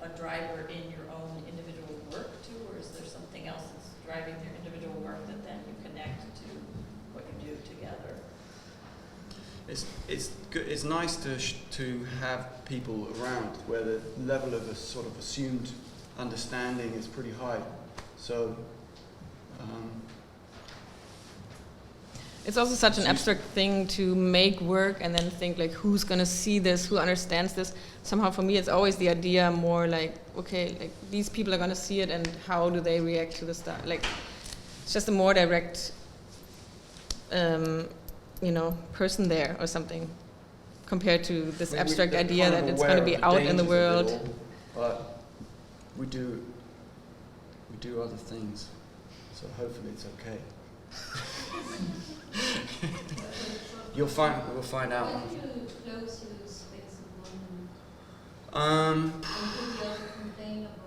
a driver in your own individual work too, or is there something else that's driving their individual work that then you connect to what you do together? It's good. It's nice to have people around where the level of a sort of assumed understanding is pretty high. So. It's also such an abstract thing to make work and then think who's going to see this, who understands this. Somehow for me it's always the idea more okay, these people are going to see it and how do they react to the stuff. It's just a more direct, person there or something compared to this abstract idea that it's going to be out in the world. But we do do other things. So hopefully it's okay. We'll find out. Why did you close your space in London? Did the others complain about it?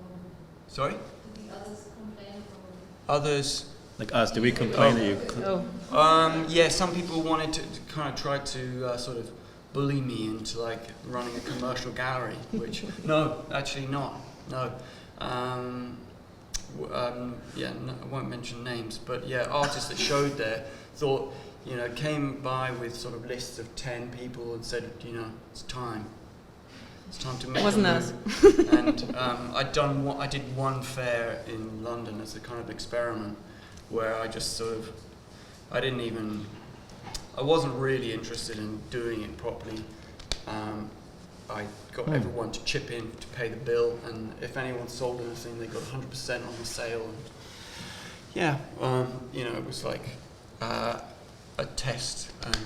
Sorry? Did the others complain about it? Others. Like us, did we complain that you? Yeah, some people wanted to kind of try to sort of bully me into like running a commercial gallery, which no, actually not. No. Yeah, no, I won't mention names, but yeah, artists that showed there thought, you know, came by with sort of lists of 10 people and said, you know, it's time to make Wasn't a us. move. And I did one fair in London as a kind of experiment where I just sort of, I wasn't really interested in doing it properly. I got everyone to chip in to pay the bill, and if anyone sold anything, they got 100% on the sale. And yeah, you know, it was like a test, and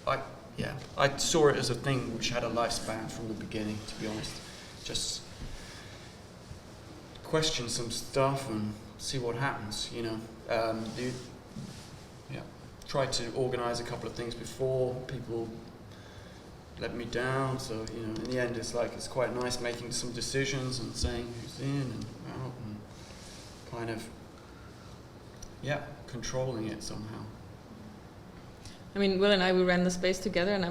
I saw it as a thing which had a lifespan from the beginning. To be honest, just question some stuff and see what happens. You know, tried to organise a couple of things before people let me down, so you know, in the end it's quite nice making some decisions and saying who's in and out and kind of controlling it somehow. I mean, Will and I, we ran the space together, and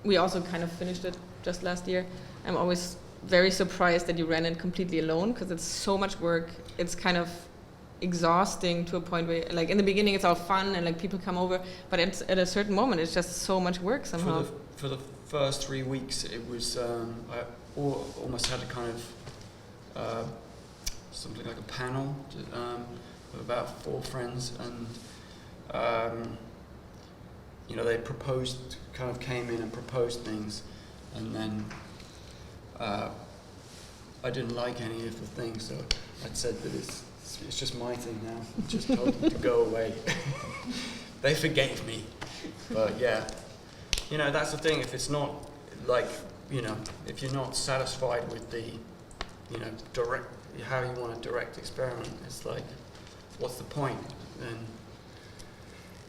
we also kind of finished it just last year. I'm always very surprised that you ran it completely alone, because it's so much work. It's kind of exhausting to a point where, like, in the beginning it's all fun and like people come over, but it's at a certain moment it's just so much work somehow. For the first 3 weeks, it was I almost had a kind of something like a panel of about 4 friends, and you know, they came in and proposed things, and then I didn't like any of the things, so I'd said that it's just my thing now. I just told them to go away. They forgave me. But yeah, you know, that's the thing. If it's not like, you know, if you're not satisfied with the, you know, how you want to direct experiment, it's like, what's the point? Then,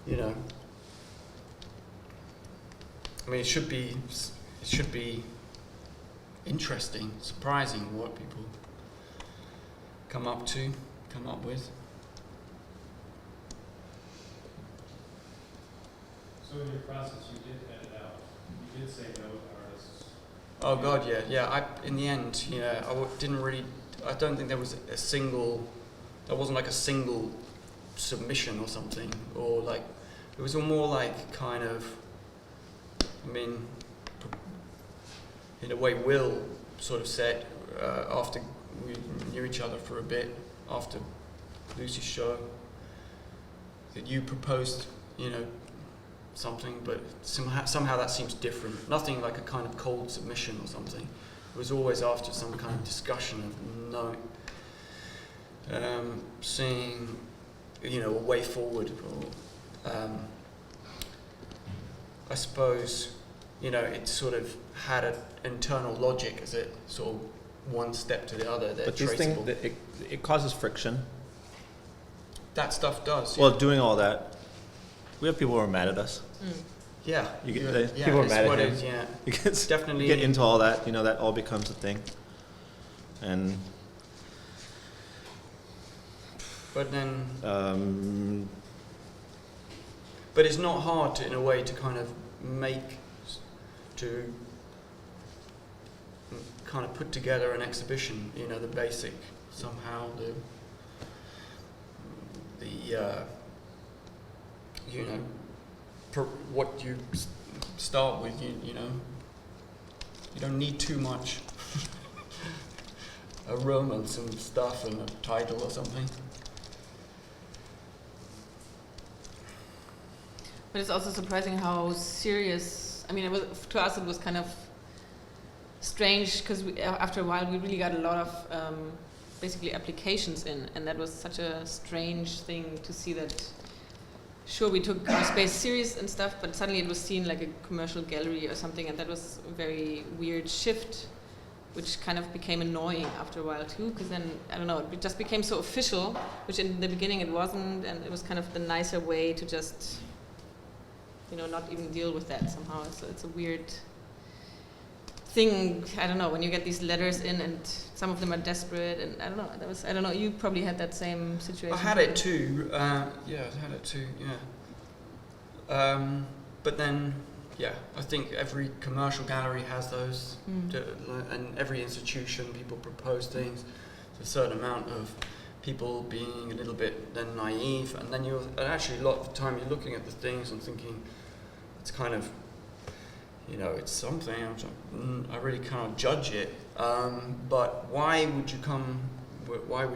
you know, I mean, it should be interesting, surprising what people come up with. So in your process, you did edit out. You did say no to artists. Oh God, yeah. In the end, yeah, I don't think there was there wasn't like a single submission or something, or like, it was more like kind of, I mean, in a way, Will sort of said, after we knew each other for a bit, after Lucie's show, that you proposed, you know, something, but somehow that seems different. Nothing like a kind of cold submission or something. It was always after some kind of discussion of seeing, you know, a way forward. Or, I suppose, you know, it sort of had an internal logic as it sort of one step to the other. But these things, it causes friction. That stuff does. Well, doing all that, we have people who are mad at us. Yeah. People are mad at him. Yeah. You get, definitely get into all that, you know, that all becomes a thing. And. But then. But it's not hard to, in a way, to kind of kind of put together an exhibition, you know, the basic, somehow, you know, what you start with, you know, you don't need too much, a room and some stuff and a title or something. But it's also surprising how serious, I mean, to us it was kind of strange, because after a while we really got a lot of basically applications in, and that was such a strange thing to see that, sure, we took our space serious and stuff, but suddenly it was seen like a commercial gallery or something, and that was a very weird shift which kind of became annoying after a while too, because then, I don't know, it just became so official, which in the beginning it wasn't, and it was kind of the nicer way to just, you know, not even deal with that somehow. So it's a weird thing, I don't know, when you get these letters in and some of them are desperate, and I don't know, you probably had that same situation. I had it too, yeah, I had it too, yeah. But then, yeah, I think every commercial gallery has those, and every institution, people propose things. There's a certain amount of people being a little bit then naive, and then actually a lot of the time you're looking at the things and thinking, it's kind of, you know, it's something, I really can't judge it, but why would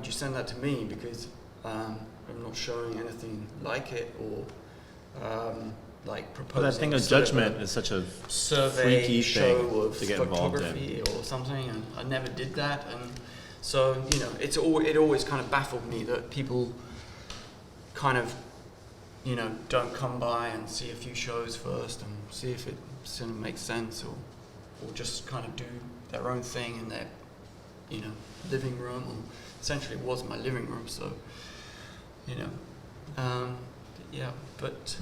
you send that to me? Because I'm not showing anything like it, or like proposing. But I think a judgment is such a survey freaky show thing of to get involved photography in. or something, and I never did that, and so, you know, it always kind of baffled me that people kind of, you know, don't come by and see a few shows first and see if it sort of makes sense, or just kind of do their own thing in their, you know, living room, or essentially it was my living room, so, you know, yeah, but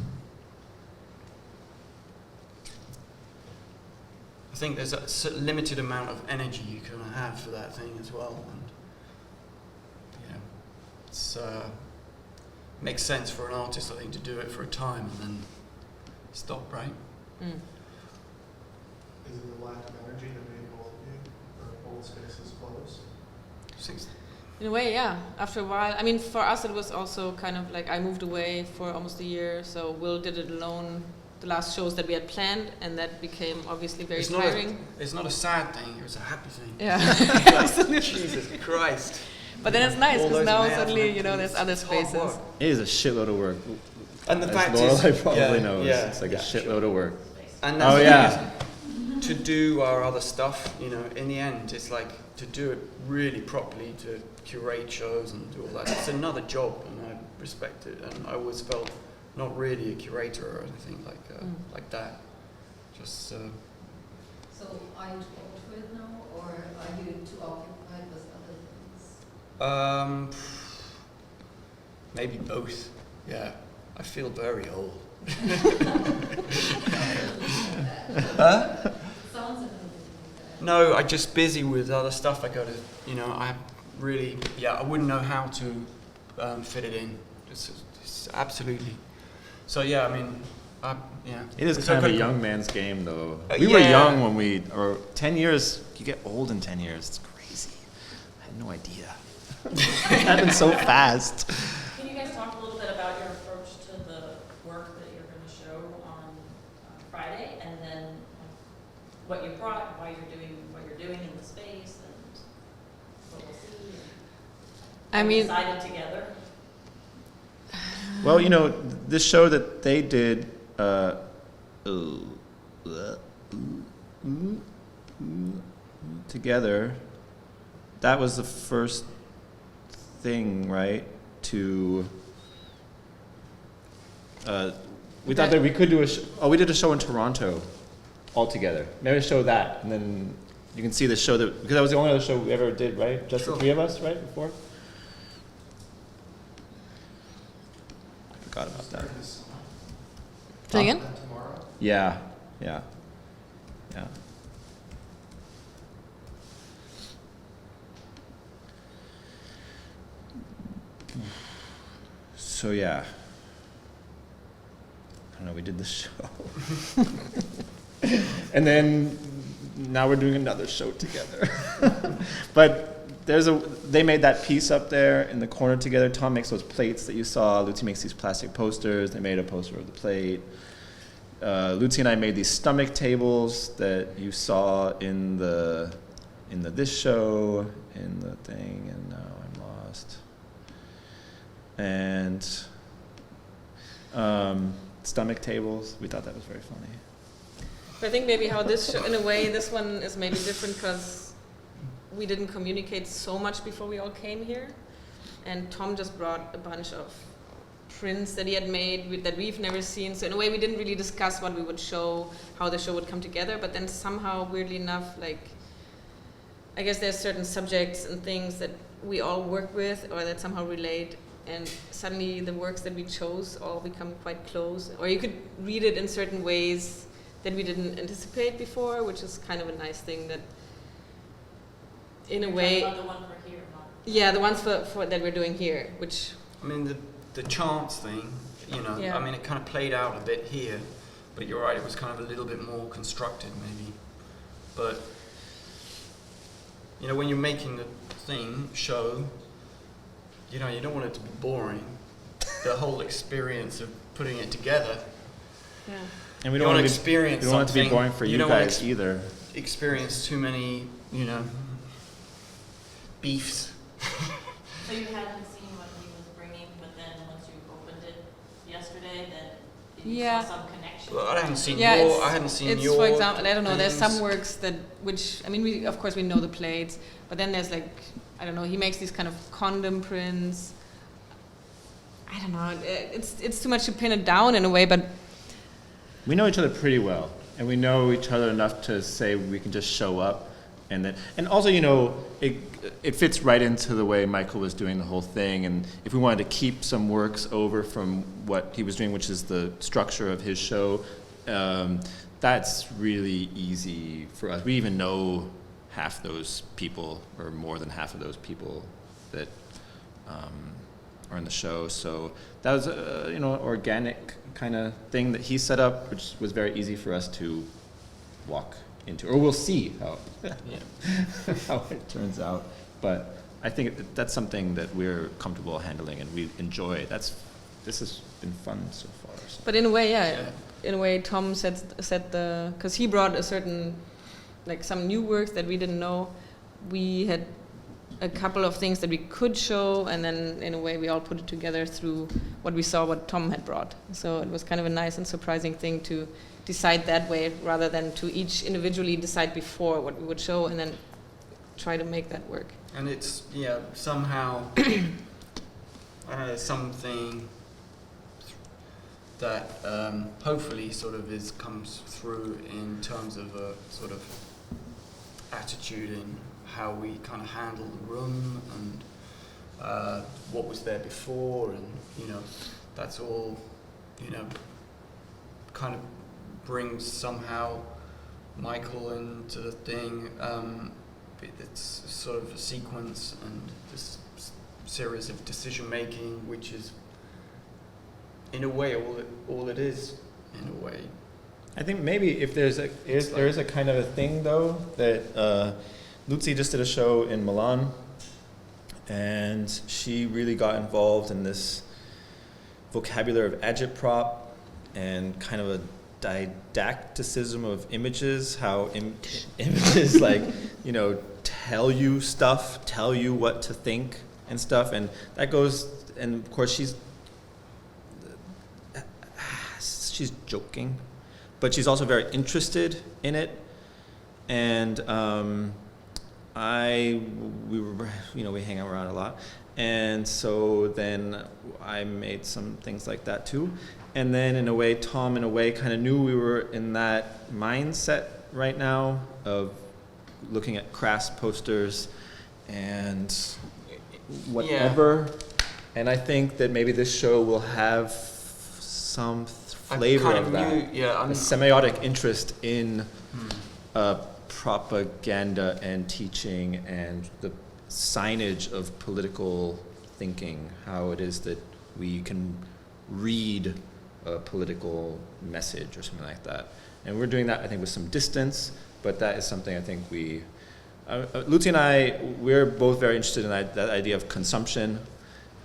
I think there's a limited amount of energy you can have for that thing as well, and you know, it's makes sense for an artist, I think, to do it for a time and then stop, right? Is it the lack of energy that made both of you, or both spaces close? In a way, yeah. After a while, I mean, for us it was also kind of like I moved away for almost a year, so Will did it alone. The last shows that we had planned, and that became obviously very tiring. It's not a sad thing, it was a happy thing. Yeah. Jesus Christ. But then it's nice, All because those now mad suddenly, you know, monkeys, there's other it's hard spaces. work. It is a shitload of work. And the As fact Lorelei is, probably knows, yeah, it's like a yeah, shitload of work. And Oh that's yeah. to do our other stuff, you know, in the end, it's like to do it really properly, to curate shows and do all that. It's another job, and I respect it. And I always felt not really a curator or anything like that. Just. So are you too old for it now, or are you too occupied with other things? Maybe both. Yeah, I feel very old. Huh? Sounds a little bit like that. No, I'm just busy with other stuff. I got to, you know, I really, I wouldn't know how to fit it in. It's absolutely. So yeah, I mean, yeah. It is It's kind of okay. a young man's game, though. We were young when or 10 years, you get old in 10 years. It's crazy. I had no idea. It happened so fast. Can you guys talk a little bit about your approach to the work that you're going to show on Friday, and then what you brought, why you're doing what you're doing in the space, and what we'll see? I mean, decided together. Well, you know, this show that they did together, that was the first thing, right? We thought that we could do we did a show in Toronto all together. Maybe show that, and then you can see the show because that was the only other show we ever did, right? Just the three of us, right? Before? I forgot about that. Say again? Yeah. So yeah, I don't know. We did this show, and then now we're doing another show together. But they made that piece up there in the corner together. Tom makes those plates that you saw. Lucie makes these plastic posters. They made a poster of the plate. Lucie and I made these stomach tables that you saw in the this show, in the thing, and now I'm lost. And stomach tables. We thought that was very funny. I think maybe how this show, in a way, this one is maybe different because we didn't communicate so much before we all came here, and Tom just brought a bunch of prints that he had made that we've never seen. So in a way, we didn't really discuss what we would show, how the show would come together. But then somehow, weirdly enough, like I guess there's certain subjects and things that we all work with or that somehow relate, and suddenly the works that we chose all become quite close. Or you could read it in certain ways that we didn't anticipate before, which is kind of a nice thing that, in a way... About the one for here, not... Yeah, the ones for that we're doing here, which... I mean, the chance thing, you know, Yeah. I mean, it kind of played out a bit here, but you're right, it was kind of a little bit more constructed, maybe. But, you know, when you're making the show, you know, you don't want it to be boring. The whole experience of putting it together. Yeah. And we don't want to experience. We don't want it to be boring for you guys either. Experience too many, you know, beefs. So you hadn't seen what he was bringing, but then once you opened it yesterday, then you saw some connection. Well, I hadn't seen it's, your. For example, I don't know. There's things. some works which I mean, we of course we know the plates, but then there's like, I don't know. He makes these kind of condom prints. I don't know. It's too much to pin it down in a way, but we know each other pretty well, and we know each other enough to say we can just show up, and also, you know, it fits right into the way Michael was doing the whole thing. And if we wanted to keep some works over from what he was doing, which is the structure of his show, that's really easy for us. We even know half those people, or more than half of those people that are in the show. So that was a organic kind of thing that he set up, which was very easy for us to walk into, or we'll see how how it turns out. But I think that's something that we're comfortable handling and we enjoy. This has been fun so far. So. But in a way, in a way, Tom said because he brought a certain, like some new works that we didn't know. We had a couple of things that we could show, and then in a way we all put it together through what Tom had brought. So it was kind of a nice and surprising thing to decide that way, rather than to each individually decide before what we would show and then try to make that work. And it's, somehow, something that hopefully sort of comes through in terms of a sort of attitude in how we kind of handle the room and what was there before, and that's all kind of brings somehow Michael into the thing. It's sort of a sequence and this series of decision making, which is in a way all it is in a way. I think maybe if there is a kind of a thing though that Lucie just did a show in Milan, and she really got involved in this vocabulary of agitprop and kind of a didacticism of images, how images tell you stuff, tell you what to think and stuff, and that goes, and of course she's joking, but she's also very interested in it, and we hang around a lot, and so then I made some things like that too. And then in a way, Tom kind of knew we were in that mindset right now of looking at crass posters and whatever. Yeah. And I think that maybe this show will have some flavor of that. A semiotic interest in propaganda and teaching and the signage of political thinking, how it is that we can read a political message or something like that. And we're doing that, I think, with some distance, but that is something I think Lucie and I, we're both very interested in that idea of consumption,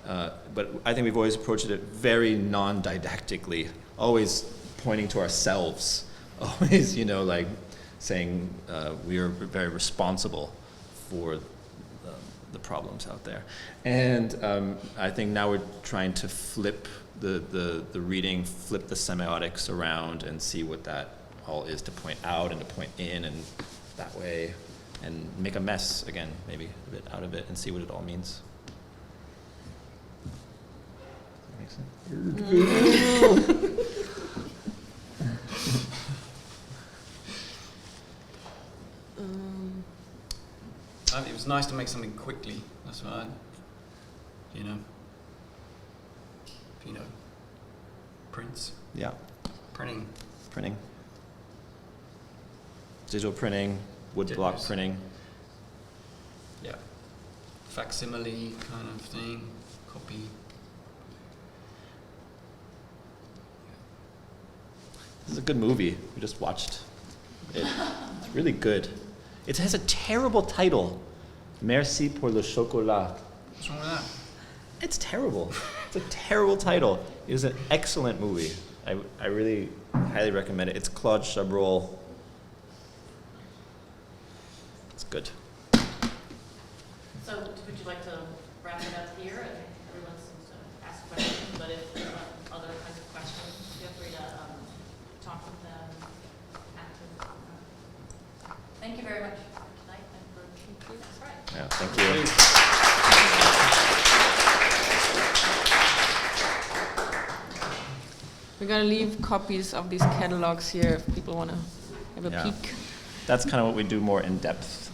but I think we've always approached it very non-didactically, always pointing to ourselves, always, saying we are very responsible for the problems out there. And I think now we're trying to flip the reading, flip the semiotics around and see what that all is to point out and to point in, and that way, and make a mess again, maybe a bit out of it, and see what it all means. Does that make sense? nice to make something quickly. That's what you know, prints. Yeah. Printing. Digital printing, woodblock printing. Yeah. Facsimile kind of thing, copy. This is a good movie. We just watched it. It's really good. It has a terrible title. Merci pour le chocolat. What's wrong with that? It's terrible. It's a terrible title. It is an excellent movie. I really highly recommend it. It's Claude Chabrol. It's good. So would you like to wrap it up here? And everyone seems to ask questions, but if there are other kinds of questions, feel free to talk with them after. Thank you very much for tonight and for concluding. That's right. Yeah, thank you. We're going to leave copies of these catalogs here if people want to have a Yeah. peek. That's kind of what we do more in depth